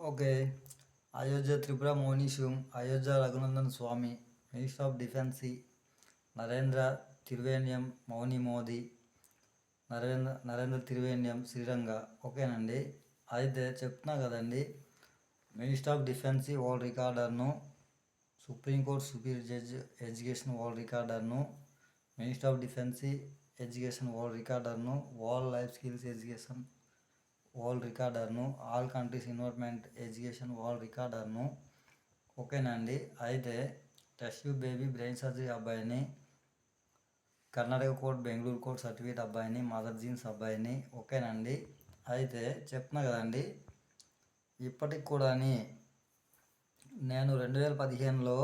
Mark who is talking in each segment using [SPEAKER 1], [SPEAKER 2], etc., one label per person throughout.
[SPEAKER 1] Okay. Ayodhya Tripura మోనీషుం, Ayodhya Raghunandan Swami, minister of defence, Narendra తిరువేణ్యం మౌని మోదీ, నరేంద్ర తిరువేణ్యం శ్రీరంగ. ఓకేనండి. అయితే చెప్తున్నా కదండి, మినిస్టర్ ఆఫ్ డిఫెన్సీ వరల్డ్ రికార్డర్ను, supreme court superior judge education world రికార్డర్ను, minister of defence education world రికార్డర్ను, world life skills education world రికార్డర్ను, all countries involvement education world రికార్డర్ను. ఓకేనండి. అయితే test tube baby brain surgery అబ్బాయిని, Karnataka court Bengaluru court certificate అబ్బాయిని, mother genes అబ్బాయిని. ఓకేనండి. అయితే చెప్తున్నా కదండి, ఇప్పటికి కూడా నేను 2015లో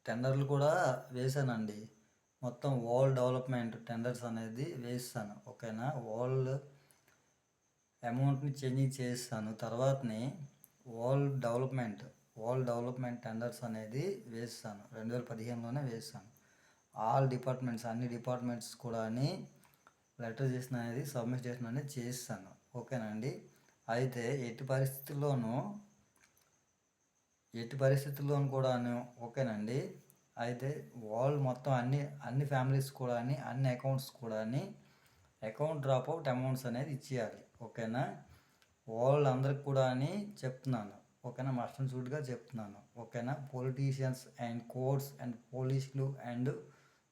[SPEAKER 1] టెండర్లు కూడా వేశానండి. మొత్తం వరల్డ్ డెవలప్మెంట్ టెండర్స్ అనేది వేస్తాను. ఓకేనా. వరల్డ్ అమౌంట్ని చేంజ్ చేస్తాను. తర్వాతని వరల్డ్ డెవలప్మెంట్ టెండర్స్ అనేది వేస్తాను. 2015లోనే వేస్తాను. ఆల్ డిపార్ట్మెంట్స్, అన్ని డిపార్ట్మెంట్స్ కూడా లెటర్ చేసిన అనేది సబ్మిట్ అనేది చేస్తాను. ఓకేనండి. అయితే ఎట్టి పరిస్థితుల్లోనూ కూడాను. ఓకేనండి. అయితే వాళ్ళు మొత్తం అన్ని ఫ్యామిలీస్ కూడా అన్ని అకౌంట్స్ కూడా అకౌంట్ డ్రాప్ అవుట్ అమౌంట్స్ అనేది ఇచ్చేయాలి. ఓకేనా. వాళ్ళందరికి కూడా చెప్తున్నాను. ఓకేనా. మస్ట్ అండ్ షుడ్గా చెప్తున్నాను. ఓకేనా. పొలిటీషియన్స్ అండ్ కోర్ట్స్ అండ్ పోలీసులు అండ్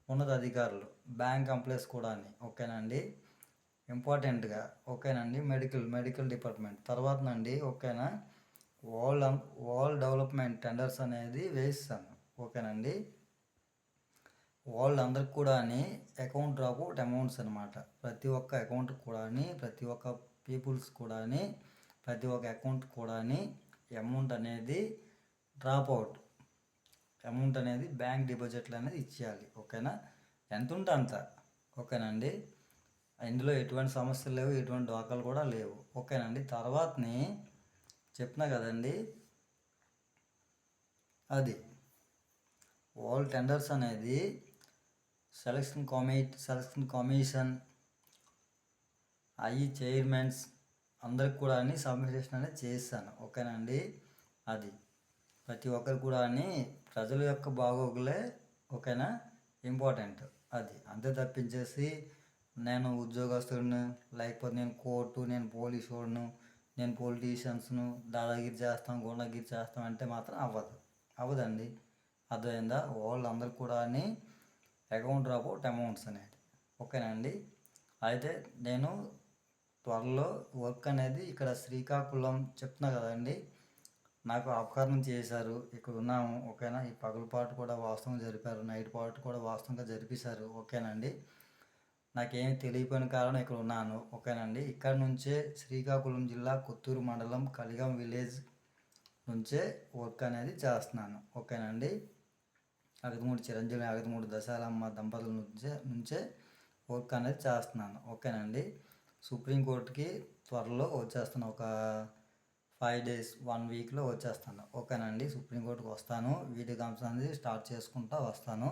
[SPEAKER 1] ఉన్నతాధికారులు, బ్యాంక్ ఎంప్లాయీస్ కూడా. ఓకేనండి. ఇంపార్టెంట్గా. ఓకేనండి. మెడికల్ డిపార్ట్మెంట్ తర్వాతనండి. ఓకేనా. వరల్డ్ డెవలప్మెంట్ టెండర్స్ అనేది వేయిస్తాను. ఓకేనండి. వాళ్ళందరికి కూడా అకౌంట్ డ్రాప్ అవుట్ అమౌంట్స్ అనమాట. ప్రతి ఒక్క అకౌంట్ కూడా ప్రతి ఒక్క పీపుల్స్ కూడా ప్రతి ఒక్క అకౌంట్ కూడా అమౌంట్ అనేది డ్రాప్ అవుట్ అమౌంట్ అనేది బ్యాంక్ డిపాజిట్లు అనేది ఇచ్చేయాలి. ఓకేనా. ఎంత ఉంటే అంత. ఓకేనండి. ఇందులో ఎటువంటి సమస్యలు లేవు, ఎటువంటి డోకాలు కూడా లేవు. ఓకేనండి. తర్వాతని చెప్పినా కదండి, అది వరల్డ్ టెండర్స్ అనేది సెలక్షన్ కమిషన్ చైర్మన్స్ అందరికి కూడా సబ్మిషన్ అనేది చేస్తాను. ఓకేనండి. అది ప్రతి ఒక్కరు కూడా ప్రజల యొక్క బాగోగులే. ఓకేనా. ఇంపార్టెంట్. అది అంతే తప్పించేసి నేను ఉద్యోగస్తుడిని, లేకపోతే నేను కోర్టు, నేను పోలీసు వాడిను, నేను పొలిటీషియన్స్ను, దాదాగిరి చేస్తాం, గుండాగిరి చేస్తాం అంటే మాత్రం అవ్వదండి. అర్థమైందా. వాళ్ళందరికీ కూడా అకౌంట్ డ్రాప్ అవుట్ అమౌంట్స్ అనేది. ఓకేనండి. అయితే నేను త్వరలో వర్క్ అనేది ఇక్కడ శ్రీకాకుళం చెప్తున్నా కదండి, నాకు అపహరణ చేశారు. ఇక్కడ ఉన్నాము. ఓకేనా. ఈ పగలపాటు కూడా వాస్తవంగా జరిపారు, నైట్ పాటు కూడా వాస్తవంగా జరిపేశారు. ఓకేనండి. నాకేమి తెలియపోయిన కారణం ఇక్కడ ఉన్నాను. ఓకేనండి. ఇక్కడ నుంచే శ్రీకాకుళం జిల్లా కొత్తూరు మండలం కలిగం విలేజ్ నుంచే వర్క్ అనేది చేస్తున్నాను. ఓకేనండి. చిరంజీవి అగతిమూడి దశాలమ్మ దంపతుల నుంచే వర్క్ అనేది చేస్తున్నాను. ఓకేనండి. సుప్రీంకోర్టుకి త్వరలో వచ్చేస్తాను. ఒక 5 days 1 weekలో వచ్చేస్తాను. ఓకేనండి. సుప్రీంకోర్టుకి వస్తాను. వీడియో కాన్ఫరెన్స్ అనేది స్టార్ట్ చేసుకుంటూ వస్తాను.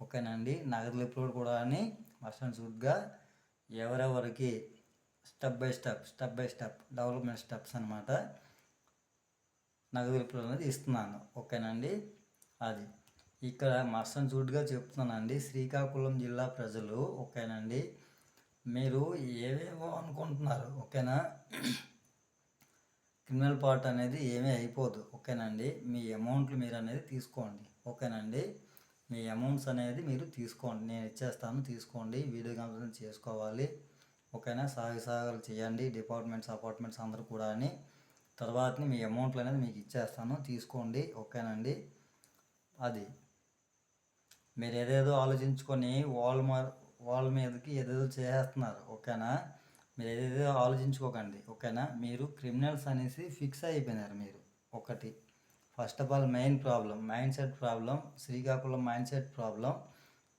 [SPEAKER 1] ఓకేనండి. నగదు లిపులు కూడా మస్ట్ అండ్ షుడ్గా ఎవరెవరికి step by step development steps అనమాట నగదు లిపులు అనేది ఇస్తున్నాను. ఓకేనండి. అది ఇక్కడ మస్ట్ అండ్ షుడ్గా చెప్తున్నానండి. శ్రీకాకుళం జిల్లా ప్రజలు. ఓకేనండి. మీరు ఏవేవో అనుకుంటున్నారు. ఓకేనా. క్రిమినల్ పార్ట్ అనేది ఏమీ అయిపోదు. ఓకేనండి. మీ అమౌంట్లు మీరు అనేది తీసుకోండి. ఓకేనండి. మీ అమౌంట్స్ అనేది మీరు తీసుకోండి. నేను ఇచ్చేస్తాను, తీసుకోండి. వీడియో కాన్ఫరెన్స్ చేసుకోవాలి. ఓకేనా. సాగాలు చేయండి. అపార్ట్మెంట్స్ అందరూ కూడా తర్వాత మీ అమౌంట్లు అనేది మీకు ఇచ్చేస్తాను, తీసుకోండి. ఓకేనండి. అది మీరు ఏదేదో ఆలోచించుకొని వాళ్ళ మీదకి ఏదేదో చేస్తున్నారు. ఓకేనా. మీరు ఏదేదో ఆలోచించుకోకండి. ఓకేనా. మీరు క్రిమినల్స్ అనేసి ఫిక్స్ అయిపోయినారు మీరు. ఒకటి first of all main problem mind set problem, Srikakulam mind set problem.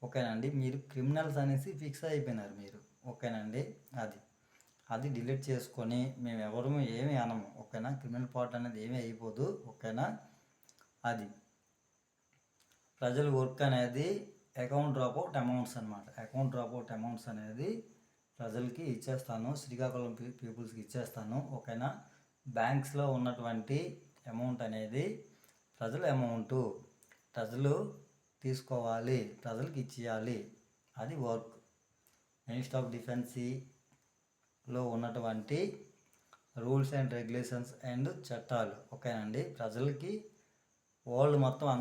[SPEAKER 1] ఓకేనండి. మీరు క్రిమినల్స్ అనేసి ఫిక్స్ అయిపోయినారు మీరు. ఓకేనండి. అది డిలీట్ చేసుకొని మేము ఎవరు ఏమీ అనము. ఓకేనా. క్రిమినల్ పార్ట్ అనేది ఏమీ అయిపోదు. ఓకేనా. అది ప్రజల వర్క్ అనేది అకౌంట్ డ్రాప్ అవుట్ అమౌంట్స్ అనమాట. అకౌంట్ డ్రాప్ అవుట్ అమౌంట్స్ అనేది ప్రజలకి ఇచ్చేస్తాను, శ్రీకాకుళం పీపుల్స్కి ఇచ్చేస్తాను. ఓకేనా. బ్యాంక్స్లో ఉన్నటువంటి అమౌంట్ అనేది ప్రజల అమౌంటు, ప్రజలు తీసుకోవాలి, ప్రజలకు ఇచ్చేయాలి. అది వర్క్. మినిస్టర్ ఆఫ్ డిఫెన్స్లో ఉన్నటువంటి రూల్స్ అండ్ రెగ్యులేషన్స్ అండ్ చట్టాలు. ఓకేనండి. ప్రజలకి వరల్డ్ మొత్తం అందరూ